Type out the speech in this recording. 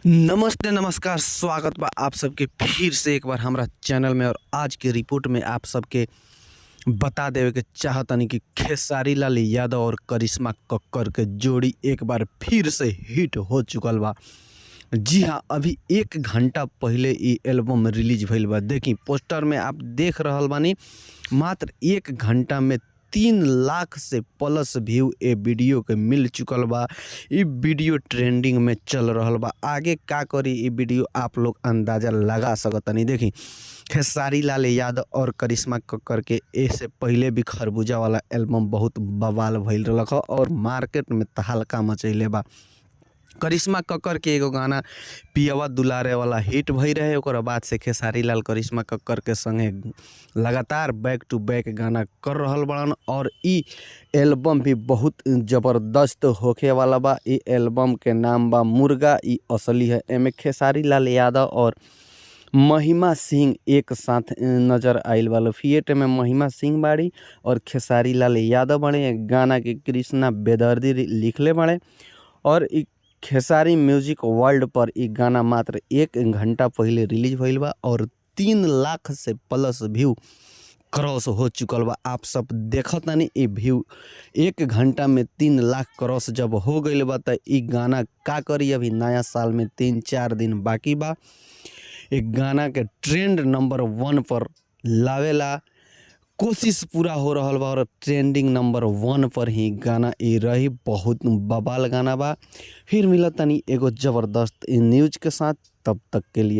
नमस्ते नमस्कार, स्वागत बा आप सबके फिर से एक बार हमरा चैनल में। और आज के रिपोर्ट में आप सबके बता देवे के चाहतनी कि खेसारी लाल यादव और करिश्मा कक्कर के जोड़ी एक बार फिर से हिट हो चुकल बा। जी हाँ, अभी 1 घंटा पहले ये एल्बम रिलीज भइल बा। देखी पोस्टर में आप देख रहल बानी, मात्र 1 घंटा में 3 लाख से प्लस व्यू ए वीडियो के मिल चुकल बा। ये वीडियो ट्रेंडिंग में चल रहल बा। आगे का करी ये वीडियो आप लोग अंदाजा लगा सकतनी। देखी खेसारी लाल यादव और करिश्मा कक्कर के ऐसे पहले भी खरबूजा वाला एल्बम बहुत बवाल भइल रहलक ह और मार्केट में तहलका मचैले बा। करिश्मा कक्कर के एगो गाना पियवा दुलारे वाला हिट भई रहे। ओकर बाद से खेसारी लाल करिश्मा कक्कर के संगे लगातार बैक टू बैक गाना कर रहल बड़न और ई एल्बम भी बहुत ज़बरदस्त होखे वाला बा। ई एल्बम के नाम बा मुर्गा ई असली है। एमे खेसारी लाल यादव और महिमा सिंह एक साथ नजर आइल वाला। थिएटर में महिमा सिंह बाड़ी और खेसारी लाल यादव बड़े। गाना के कृष्णा बेदर्दी लिखले बड़े और ई खेसारी म्यूजिक वर्ल्ड पर ई गाना मात्र 1 घंटा पहले रिलीज भइल बा और 3 लाख से प्लस व्यू क्रॉस हो चुकल बा। आप सब देखतानी ई व्यू 1 घंटा में 3 लाख क्रॉस जब हो गइल बा त ई गाना का करी। अभी नया साल में 3-4 दिन बाकी बा। एक गाना के ट्रेंड नंबर 1 पर लावेला कोशिश पूरा हो रहल बा और ट्रेंडिंग नंबर 1 पर ही गाना ई रही। बहुत बवाल गाना बा। फिर मिलत तनी एगो ज़बरदस्त न्यूज के साथ, तब तक के लिए।